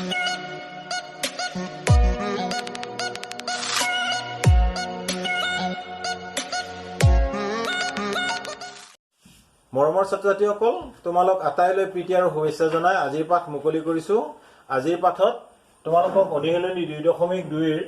মৰমৰ ছাত্ৰ-ছাত্ৰীসকল, তোমালোক আটাইলৈ প্ৰীতি আৰু শুভেচ্ছা জনাই আজিৰ পাঠ মুকলি কৰিছোঁ। আজিৰ পাঠত তোমালোকক অনুশীলনী 2.2ৰ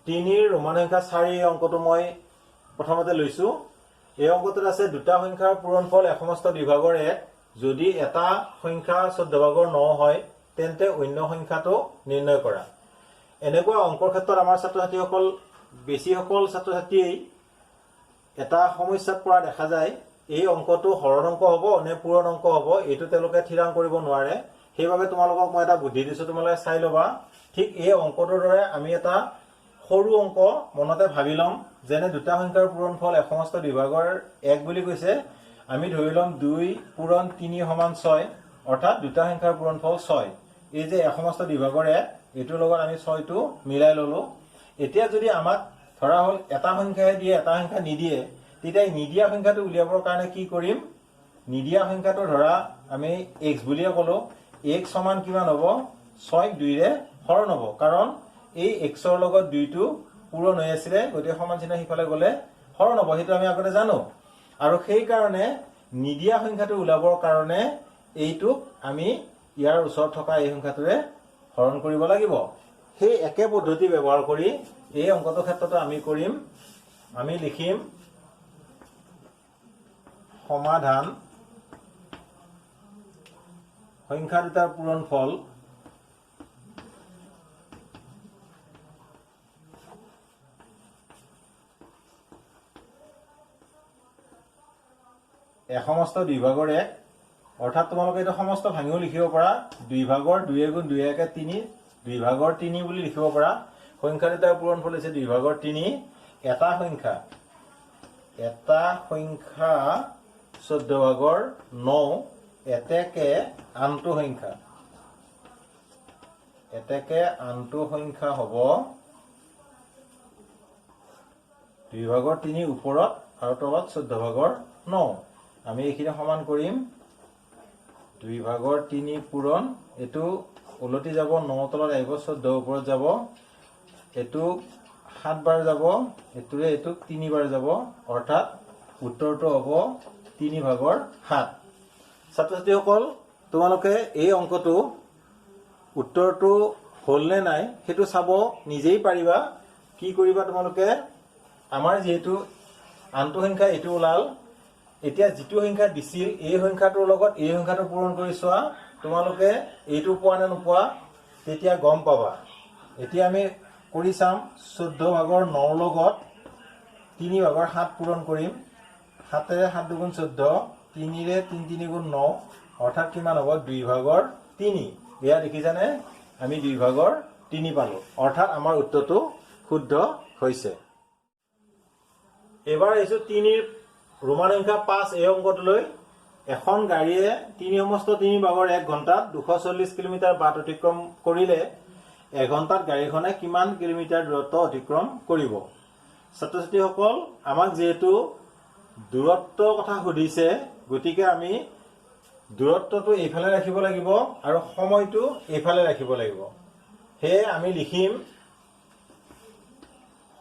3ৰ ৰোমান সংখ্যা 4 এই অংকটো মই প্ৰথমতে লৈছোঁ। এই অংকটোত আছে দুটা সংখ্যাৰ পূৰণফল সমস্ত বিভাগৰ 1 যদি এটা সংখ্যা 14 ভাগৰ 9 হয় তেন্তে অন্য সংখ্যাটো নিৰ্ণয় কৰা। এনেকুৱা অংকৰ ক্ষেত্ৰত আমাৰ ছাত্ৰ-ছাত্ৰীসকল বেছিসকল ছাত্ৰ-ছাত্ৰীয়ে এটা সমস্যাত পৰা দেখা যায়। এই অংকটো হৰণ অংক হ'ব নে পূৰণ অংক হ'ব এইটো তেওঁলোকে থিৰাং কৰিব নোৱাৰে। সেইবাবে তোমালোকক মই এটা বুদ্ধি দিছোঁ, তোমালোকে চাই ল'বা। ঠিক এই অংকটোৰ দৰে আমি এটা সৰু অংক মনতে ভাবি ল'ম, যেনে দুটা সংখ্যাৰ পূৰণফল সমস্ত বিভাগৰ 1 বুলি কৈছে। আমি ধৰি ল'ম 2 পূৰণ 3 সমান 6, অৰ্থাৎ দুটা সংখ্যাৰ পূৰণফল 6। এই যে সমস্ত বিভাগৰ 1 এইটোৰ লগত আমি 6টো মিলাই ল'লো। এতিয়া যদি আমাক ধৰা হ'ল এটা সংখ্যাহে দিয়ে এটা সংখ্যা নিদিয়ে, তেতিয়া নিদিয়া সংখ্যাটো উলিয়াবৰ কাৰণে কি কৰিম? নিদিয়া সংখ্যাটো ধৰা আমি x বুলিয়ে ক'লো। x সমান কিমান হ'ব? 6 2ৰে হৰণ হ'ব, কাৰণ এই xৰ লগত 2টো পূৰণ হৈ আছিলে, গতিকে সমান চিহ্ন সিফালে গ'লে হৰণ হ'ব, সেইটো আমি আগতে জানো। আৰু সেইকাৰণে নিদিয়া সংখ্যাটো ওলাবৰ কাৰণে এইটোক আমি ইয়াৰ ওচৰত থকা এই সংখ্যাটোৰে হৰণ কৰিব লাগিব। সেই একে পদ্ধতি ব্যৱহাৰ কৰি এই অংকটোৰ ক্ষেত্ৰতো আমি কৰিম। আমি লিখিম সমাধান সংখ্যা দুটাৰ পূৰণফল সমস্ত বিভাগৰ 1, অৰ্থাৎ তোমালোকে এইটো সমস্ত ভাঙিও লিখিব পাৰা। 2 ভাগৰ 2 গুণ 2 1 3, 2 ভাগৰ 3 বুলি লিখিব পাৰা। সংখ্যা দুটাৰ পূৰণফল হৈছে 2 ভাগৰ 3। এটা সংখ্যা 14 ভাগৰ 9 এতেকে আনটো সংখ্যা হ'ব 2 ভাগৰ 3 ওপৰত আৰু তলত 14 ভাগৰ 9। আমি এইখিনি সমান কৰিম। 2 ভাগৰ 3 পূৰণ, এইটো ওলটি যাব, 9 তলত আহিব, 14 ওপৰত যাব, এইটো 7 বাৰ যাব, এইটোৰে এইটো 3 বাৰ যাব, অৰ্থাৎ উত্তৰটো হ'ব 3 ভাগৰ 7। ছাত্ৰ-ছাত্ৰীসকল, তোমালোকে এই অংকটো উত্তৰটো হ'ল নে নাই সেইটো চাব নিজেই পাৰিবা। কি কৰিবা তোমালোকে? আমাৰ যিহেতু আনটো সংখ্যা এইটো ওলাল, এতিয়া যিটো সংখ্যা দিছিল এই সংখ্যাটোৰ লগত এই সংখ্যাটো পূৰণ কৰি চোৱা। তোমালোকে এইটো পোৱা নে নোপোৱা তেতিয়া গম পাবা। এতিয়া আমি কৰি চাম। 14 ভাগৰ 9 লগত 3 ভাগৰ 7 পূৰণ কৰিম। 7ৰে 7 দুগুণ 14, 3ৰে 3 3 গুণ 9, অৰ্থাৎ কিমান হ'ব? 2 ভাগৰ 3। এয়া দেখিছানে? আমি 2 ভাগৰ 3 পালোঁ, অৰ্থাৎ আমাৰ উত্তৰটো শুদ্ধ হৈছে। এইবাৰ আহিছোঁ 3ৰ ৰোমান সংখ্যা 5 এই অংকটোলৈ। এখন গাড়ীয়ে 3 ভাগৰ 1 ঘণ্টাত 240 কিলোমিটাৰ বাট অতিক্ৰম কৰিলে এঘণ্টাত গাড়ীখনে কিমান কিলোমিটাৰ দূৰত্ব অতিক্ৰম কৰিব? ছাত্ৰ-ছাত্ৰীসকল, আমাক যিহেতু দূৰত্বৰ কথা সুধিছে, গতিকে আমি দূৰত্বটো এইফালে ৰাখিব লাগিব আৰু সময়টো এইফালে ৰাখিব লাগিব। সেয়ে আমি লিখিম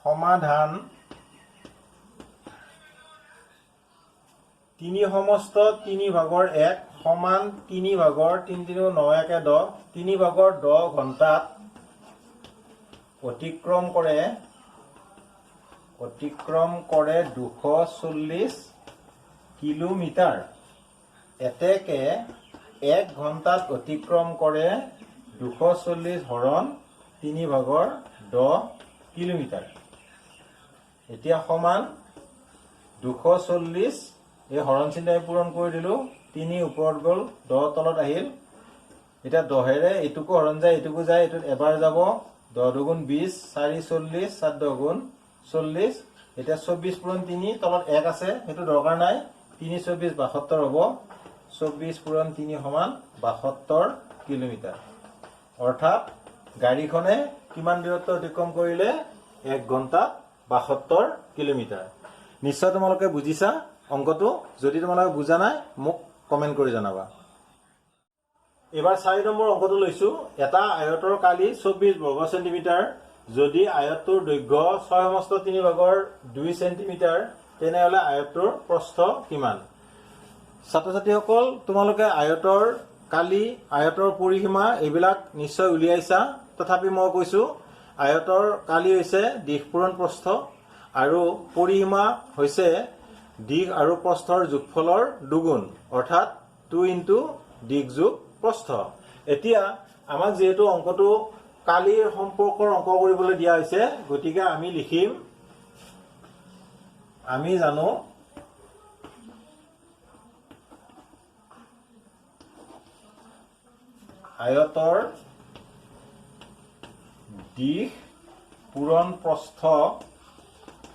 সমাধান 3 সমস্ত 3 ভাগৰ 1 সমান 3 ভাগৰ 3 3 9 1 10, 3 ভাগৰ 10 ঘণ্টাত অতিক্ৰম কৰে 240 কিলোমিটাৰ। এতেকে 1 ঘণ্টাত অতিক্ৰম কৰে 240 হৰণ 3 ভাগৰ 10 কিলোমিটাৰ। এতিয়া সমান 240, এই হৰণ চিহ্ন পূৰণ কৰি দিলোঁ। 3 ওপৰত গ'ল, 10 তলত আহিল। এতিয়া 10ৰে এইটোকো হৰণ যায়, এইটোকো যায়, এইটোত এবাৰ যাব। 10 দুগুণ 20, 4 40, 4 10 গুণ 40। এতিয়া 24 পূৰণ 3, তলত 1 আছে, সেইটো দৰকাৰ নাই। 3 24 72 হ'ব। 24 পূৰণ 3 সমান 72 কিলোমিটাৰ। অৰ্থাৎ গাড়ীখনে কিমান দূৰত্ব অতিক্ৰম কৰিলে? 1 ঘণ্টাত 72 কিলোমিটাৰ। নিশ্চয় তোমালোকে বুজিছা অংকটো। যদি তোমালোকে বুজা নাই মোক কমেণ্ট কৰি জনাবা। এবাৰ 4 নম্বৰ অংকটো লৈছো এটা আয়তৰ কালি 24 বৰ্গ সেন্টিমিটাৰ যদি আয়তটোৰ দৈৰ্ঘ্য 6/3 সেন্টিমিটাৰ তেনেহলে আয়তটোৰ প্ৰস্থ কিমান ছাত্ৰ ছাত্ৰীসকল তোমালোকে আয়তৰ কালি আয়তৰ পৰিসীমা এইবিলাক নিশ্চয় উলিয়াইছা তথাপি মই কৈছো আয়তৰ কালি হৈছে দিশ পূৰণ প্ৰস্থ আৰু পৰিসীমা হৈছে দিশ আৰু প্ৰস্থৰ যোগফলৰ দুগুণ অৰ্থাৎ 2 * দিশ যোগ প্ৰস্থ এতিয়া আমাক যেহেতু অংকটো কালিৰ সম্পৰ্কৰ অংক কৰিবলৈ দিয়া হৈছে গতিকে আমি লিখিম আমি জানো আয়তৰ দিশ পূৰণ প্ৰস্থ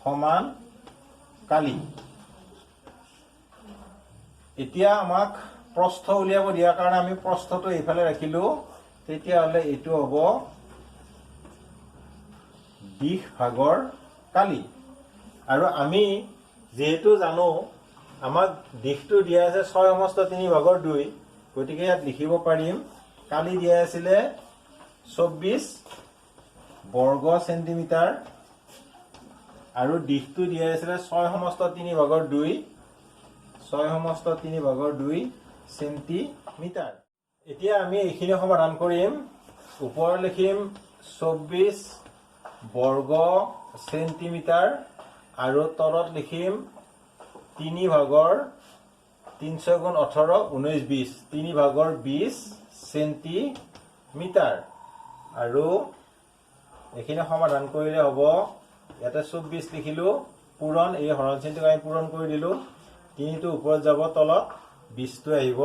সমান কালি এতিয়া আমাক প্ৰস্থ উলিয়াব দিয়াৰ কাৰণে আমি প্ৰস্থটো এইফালে ৰাখিলো তেতিয়াহলে এইটো হ'ব দিশ ভাগৰ কালি আৰু আমি যেহেতু জানো আমাক দিশটো দিয়া আছে 6/3 গতিকে ইয়াত লিখিব পাৰিম কালি দিয়া আছিলে 24 বৰ্গ সেন্টিমিটাৰ আৰু দিশটো দিয়া আছিলে 6/3 6/3 সেন্টিমিটাৰ এতিয়া আমি এইখিনি সমাধান কৰিম ওপৰত লিখিম 24 বৰ্গ সেন্টিমিটাৰ আৰু তলত লিখিম 3/3 × 18 19 20 3/20 সেন্টিমিটাৰ আৰু এইখিনি সমাধান কৰিলে হ'ব ইয়াতে 24 লিখিলো পূৰণ এই হৰণ চিহ্নটো আমি পূৰণ কৰি দিলো 3টো ওপৰত যাব তলত 20টো আহিব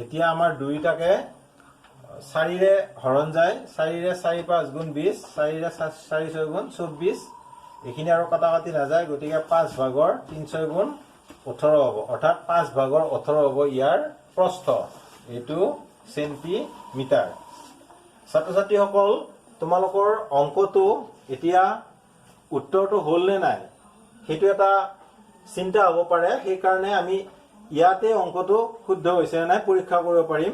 এতিয়া আমাৰ দুইটাকে 4ৰে হৰণ যায় 4ৰে 4 5 × 20 4ৰে 4 6 × 24 এইখিনি আৰু কাটাকাটি নাযায় গতিকে 5/3 × 18 হ'ব অৰ্থাৎ 5/18 হ'ব ইয়াৰ প্ৰস্থ এইটো সেন্টিমিটাৰ ছাত্ৰ ছাত্ৰীসকল তোমালোকৰ অংকটো এতিয়া উত্তৰটো হ'ল নে নাই সেইটো এটা চিন্তা হ'ব পাৰে সেই কাৰণে আমি ইয়াতে অংকটো শুদ্ধ হৈছে নে নাই পৰীক্ষা কৰিব পাৰিম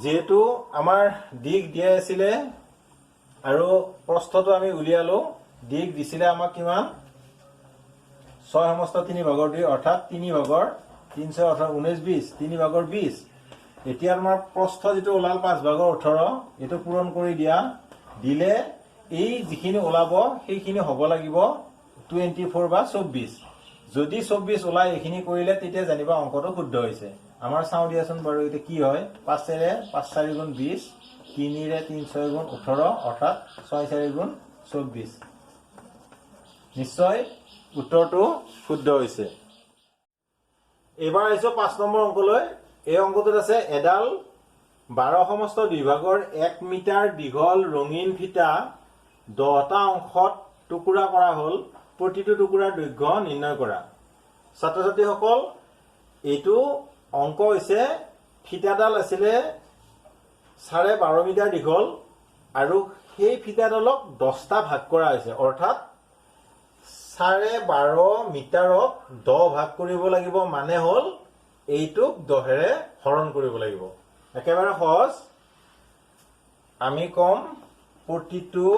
যেহেতু আমাৰ দিশ দিয়া আছিল আৰু প্ৰস্থটো আমি উলিয়ালো দিশ দিছিলে আমাক কিমান 6/3 অৰ্থাৎ 3/3 এতিয়া আমাৰ প্ৰস্থ যেটো ওলাল 5/18 এটো পূৰণ কৰি দিয়া দিলে এই যিখিনি ওলাব সেইখিনি হ'ব লাগিব 24/24 যদি 24 ওলাই এইখিনি কৰিলে তেতিয়া জানিবা অংকটো শুদ্ধ হৈছে আমাৰ চাও দিয়াচোন বাৰু এটা কি হয় 5ৰে 5 4 × 20 3ৰে 3 6 × 18 অৰ্থাৎ 6 4 × 24 নিশ্চয় উত্তৰটো শুদ্ধ হৈছে এবাৰ আহিছো 5 নম্বৰ অংকলৈ এই অংকটোত আছে এডাল 12 ভাগৰ 1 মিটাৰ দীঘল ৰঙীন ফিটা 10টা অংশত টুকুৰা কৰা হ'ল প্ৰতিটো টুকুৰাৰ দৈৰ্ঘ্য নিৰ্ণয় কৰা ছাত্ৰ ছাত্ৰীসকল এইটো অংক হৈছে ফিটাডাল আছিল 12.5 মিটাৰ দীঘল আৰু সেই ফিটাডালক 10টা ভাগ কৰা হৈছে অৰ্থাৎ 12.5 মিটাৰক 10 ভাগ কৰিব লাগিব মানে হ'ল এইটোক 10ৰে হৰণ কৰিব লাগিব একেবাৰে সহজ আমি কম প্ৰতিটো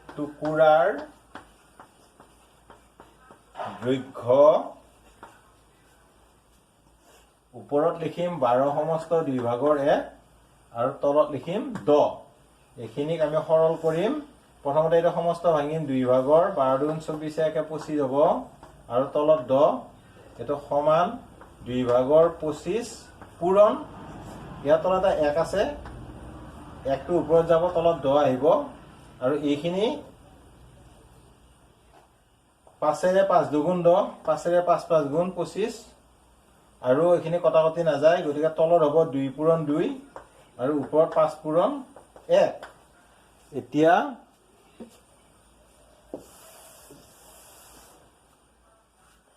টুকুৰাৰ দৈৰ্ঘ্য ওপৰত লিখিম 12 ভাগৰ 1 আৰু তলত লিখিম 10 এইখিনিক আমি সৰল কৰিম প্ৰথমতে এটা সমস্ত ভাঙিম 2 ভাগৰ 12 × 24 একে 25 হ'ব আৰু তলত 10 এটো সমান 2 ভাগৰ 25 পূৰণ ইয়াৰ তলত 1 আছে 1টো ওপৰত যাব তলত 10 আহিব আৰু এইখিনি 5ৰে 5 2 × 10 5ৰে 5 5 × 25 আৰু এইখিনি কটাকটি নাযায় গতিকে তলত হ'ব 2 পূৰণ 2 আৰু ওপৰত 5 পূৰণ 1 এতিয়া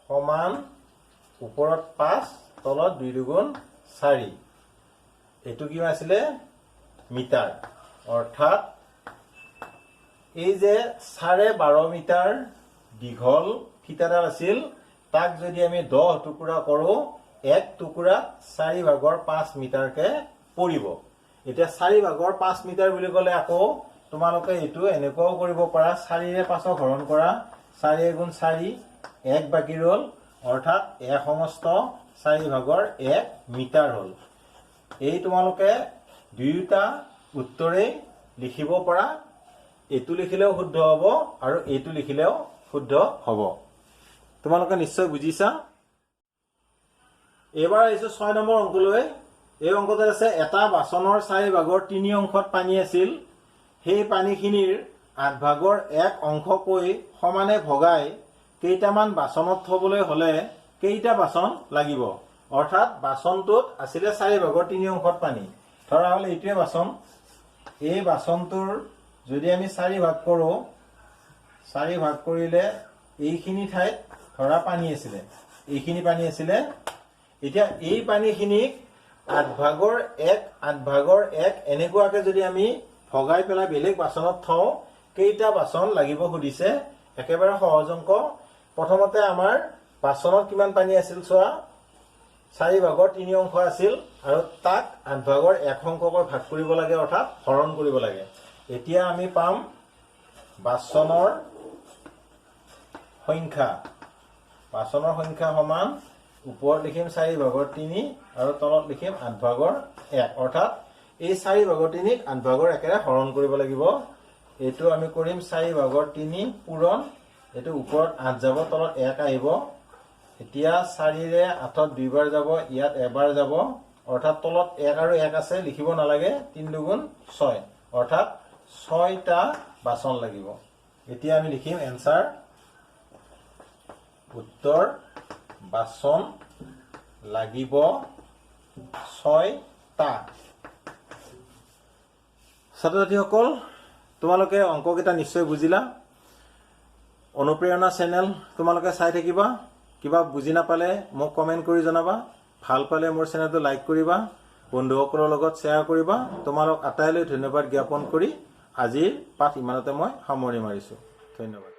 সমান ওপৰত 5 তলত 2 2 4 এটো কি আছিল মিটাৰ অৰ্থাৎ এই যে 12.5 মিটাৰ দীঘল ফিটাডাল আছিল তাক যদি আমি 10 টুকুৰা কৰো এক টুকুৰাত 4/5 মিটাৰকে পৰিব। এতিয়া 4/5 মিটাৰ বুলি ক'লে আকৌ তোমালোকে এইটো এনেকুৱাও কৰিব পাৰা 4ৰে 5ক হৰণ কৰা 4 × 4 1 বাকি ৰল অৰ্থাৎ 1 সমস্ত 4/1 মিটাৰ হ'ল। এই তোমালোকে দুয়োটা উত্তৰেই লিখিব পাৰা। এইটো লিখিলেও শুদ্ধ হ'ব আৰু এইটো লিখিলেও শুদ্ধ হ'ব। তোমালোকে নিশ্চয় বুজিছা। এইবাৰ আহিছো 6 নম্বৰ অংকলৈ। এই অংকটোত আছে এটা বাচনৰ 4/3 অংশত পানী আছিল। সেই পানীখিনিৰ 8/1 অংশকৈ সমানে ভগাই কেইটামান বাচনত থবলৈ হলে কেইটা বাচন লাগিব? অৰ্থাৎ বাচনটোত আছিলে 4/3 অংশত পানী। ধৰা হলে এইটোৱে বাচন। এই বাচনটোৰ যদি আমি 4 ভাগ কৰো, 4 ভাগ কৰিলে এইখিনি ঠাইত ধৰা পানী আছিলে, এইখিনি পানী আছিলে। এতিয়া এই পানীখিনিক 8/1 এনেকুৱাকে যদি আমি ভগাই পেলাই বেলেগ বাচনত থওঁ কেইটা বাচন লাগিব সুধিছে। একেবাৰে সহজ অংক। প্ৰথমতে আমাৰ বাচনত কিমান পানী আছিল চোৱা, 4/3 অংশ আছিল আৰু তাক 8/1 অংশকৈ ভাগ কৰিব লাগে অৰ্থাৎ হৰণ কৰিব লাগে। এতিয়া আমি পাম বাচনৰ সংখ্যা। বাচনৰ সংখ্যা সমান ওপৰত লিখিম 4/3 আৰু তলত লিখিম 8/1 অৰ্থাৎ এই 4/3ক 8/1 হৰণ কৰিব লাগিব। এইটো আমি কৰিম 4/3 পূৰণ, এইটো ওপৰত 8 যাব তলত 1 আহিব। এতিয়া 4ৰে 8ত 2 বাৰ যাব, ইয়াত এবাৰ যাব অৰ্থাৎ তলত 1 আৰু 1 আছে, লিখিব নালাগে। 3 2 6 অৰ্থাৎ 6টা বাচন লাগিব। এতিয়া আমি লিখিম এনসাৰ, উত্তৰ বাচন লাগিব 6টা। ছাত্ৰ ছাত্ৰীসকল, তোমালোকে অংককেইটা নিশ্চয় বুজিলা। অনুপ্ৰেৰণা চেনেল তোমালোকে চাই থাকিবা। কিবা বুজি নাপালে মোক কমেণ্ট কৰি জনাবা। ভাল পালে মোৰ চেনেলটো লাইক কৰিবা, বন্ধুসকলৰ লগত শ্বেয়াৰ কৰিবা। তোমালোক আটাইলৈ ধন্যবাদ জ্ঞাপন কৰি আজিৰ পাঠ ইমানতে মই সামৰণি মাৰিছো। ধন্যবাদ।